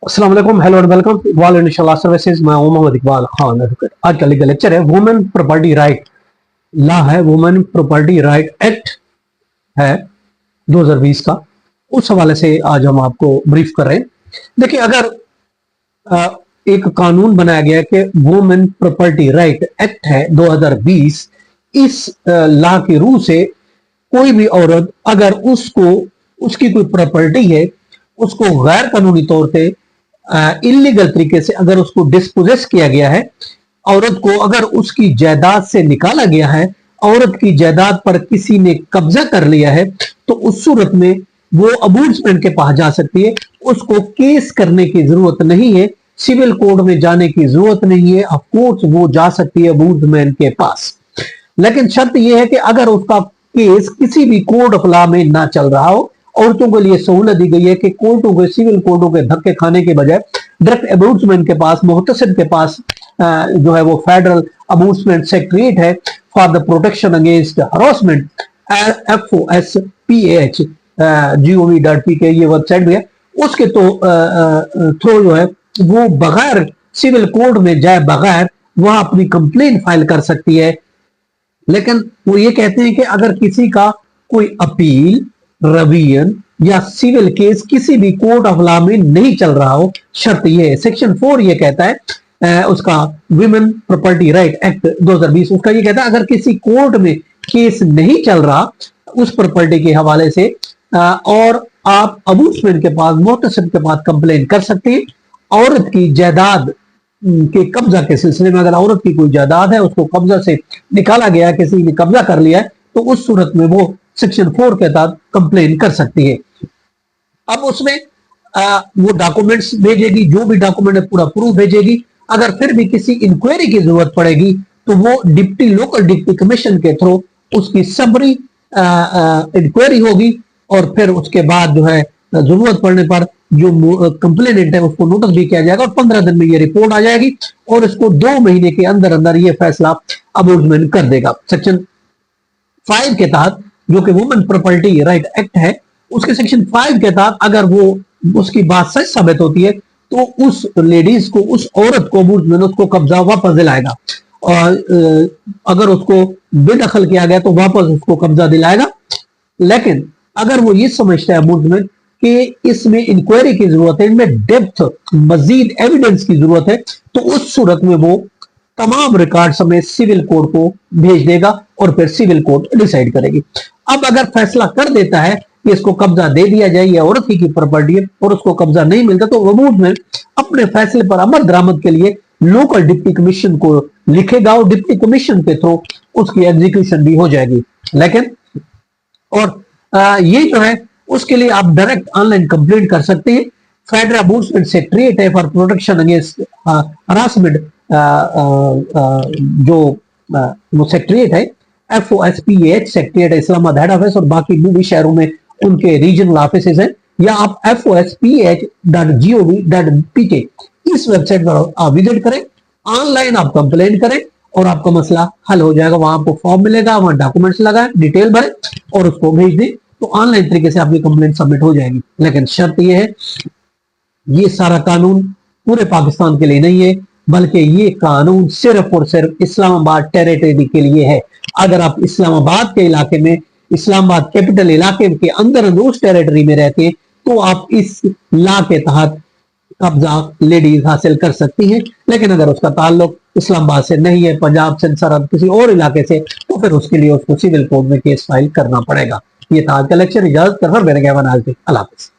अस्सलाम वालेकुम, hello and welcome to Iqbal इंशाल्लाह सर्विसेज। मैं हूं मोहम्मद इकबाल खान एडवोकेट। आज का लेक्चर है वुमेन प्रॉपर्टी राइट लॉ है, वुमेन प्रॉपर्टी राइट एक्ट है 2020 का। उस हवाले से आज हम आपको ब्रीफ कर रहे हैं। देखिए, अगर एक कानून बनाया गया कि वुमेन प्रॉपर्टी राइट एक्ट है 2020, इस लॉ के रूल से कोई भी औरत अगर उसकी कोई प्रॉपर्टी है, उसको गैर कानूनी तौर पे इलीगल तरीके से अगर उसको डिस्पोजेस किया गया है, औरत को अगर उसकी जायदाद से निकाला गया है, औरत की जायदाद पर किसी ने कब्जा कर लिया है, तो उस सूरत में वो अबूर्समेंट के पास जा सकती है। उसको केस करने की जरूरत नहीं है, सिविल कोर्ट में जाने की जरूरत नहीं है। ऑफ कोर्स वो जा सकती है अबूर्समेंट के पास, लेकिन शर्त यह है कि अगर उसका केस किसी भी कोर्ट ऑफ लॉ में ना चल रहा हो। औरतों के लिए सहूलत दी गई है कि कोर्टों के सिविल कोर्टों के धक्के खाने के बजाय डायरेक्ट अबूर्समेंट के पास, मुहतसिब के पास जो है वो फेडरल अबूर्समेंट सेक्रेटरीट है for the protection against harassment, FOSPAH gov.pk ये वेबसाइट भी है। उसके तो थ्रू जो है वो बगैर सिविल कोर्ट में जाए बगैर वह अपनी कंप्लेन फाइल कर सकती है। लेकिन वो ये कहते हैं कि अगर किसी का कोई अपील, रवियन या सिविल केस किसी भी कोर्ट ऑफ लॉ में नहीं चल रहा हो, शर्त ये है। सेक्शन 4 ये कहता है उसका वुमेन प्रॉपर्टी राइट एक्ट 2020, उसका ये कहता है अगर किसी कोर्ट में केस नहीं चल रहा उस प्रॉपर्टी के हवाले से और आप अबूर्समेंट के पास, मुहतसिब के पास कंप्लेन कर सकते हैं। औरत की जायदाद के कब्जा के सिलसिले में अगर औरत की कोई जायदाद है, उसको कब्जा से निकाला गया, किसी ने कब्जा कर लिया है, तो उस सूरत में वो सेक्शन 4 के तहत कंप्लेन कर सकती है। अब उसमें वो डॉक्यूमेंट्स भेजेगी, जो भी डॉक्यूमेंट है पूरा प्रूफ भेजेगी। अगर फिर भी किसी इंक्वायरी की जरूरत पड़ेगी तो वो लोकल डिप्टी कमीशन के थ्रू उसकी सबरी इंक्वायरी होगी और फिर उसके बाद जो है जरूरत पड़ने पर जो कंप्लेनेंट है उसको नोटिस भी किया जाएगा और 15 दिन में ये रिपोर्ट आ जाएगी और इसको 2 महीने के अंदर अंदर ये फैसला अबूर्समेंट कर देगा। सेक्शन 5 के तहत, जो कि वुमेन प्रॉपर्टी राइट एक्ट है, उसके सेक्शन 5 के तहत अगर वो उसकी बात सच साबित होती है तो उस लेडीज को, उस औरत को अबूर्समेंट उसको कब्जा वापस दिलाएगा और अगर उसको बेदखल किया गया तो वापस उसको कब्जा दिलाएगा। लेकिन अगर वो ये समझता है अबूर्समेंट कि इसमें इंक्वायरी की जरूरत है, इनमें डेप्थ मजीद एविडेंस की जरूरत है, तो उस सूरत में वो तमाम रिकॉर्ड समेत सिविल कोर्ट को भेज देगा और फिर सिविल कोर्ट डिसाइड करेगी। अब अगर फैसला कर देता है कि इसको कब्जा दे दिया जाए, या औरत की प्रॉपर्टी है और उसको कब्जा नहीं मिलता, तो अबूर्समेंट अपने फैसले पर अमल दरामद के लिए लोकल डिप्टी कमीशन को लिखेगा और डिप्टी कमीशन के थ्रू उसकी एग्जीक्यूशन भी हो जाएगी। लेकिन और ये जो है उसके लिए आप डायरेक्ट ऑनलाइन कंप्लेंट कर सकते हैं। फेडरल अबूर्समेंट सेक्रेटरीट है फॉर प्रोटेक्शन अगेंस्ट हरासमेंट, जो वो सेक्रेटरीट है FOSPAH सेक्रेटरीट है, इस्लामाबाद हेड ऑफिस, और बाकी भी शहरों में उनके रीजनल ऑफिसेज हैं। या आप FOSPAH.gov.pk इस वेबसाइट पर आप विजिट करें, ऑनलाइन आप कंप्लेंट करें और आपका मसला हल हो जाएगा। वहां आपको फॉर्म मिलेगा, वहां डॉक्यूमेंट्स लगाएं, डिटेल भरें और उसको भेज दें, तो ऑनलाइन तरीके से आपकी कंप्लेंट सबमिट हो जाएगी। लेकिन शर्त यह है, ये सारा कानून पूरे पाकिस्तान के लिए नहीं है, बल्कि ये कानून सिर्फ और सिर्फ इस्लामाबाद टेरिटरी के लिए है। अगर आप इस्लामाबाद के इलाके में, इस्लामाबाद कैपिटल इलाके के अंदर उस टेरिटरी में रहते हैं, तो आप इस लॉ के तहत कब्जा लेडीज हासिल कर सकती हैं। लेकिन अगर उसका ताल्लुक इस्लामाबाद से नहीं है, पंजाब से, सरहद किसी और इलाके से, तो फिर उसके लिए उसको सिविल कोर्ट में केस फाइल करना पड़ेगा। ये था आज का लेक्चर। इजाजत कर, मेरे कहना अल्लाह हाफिज़।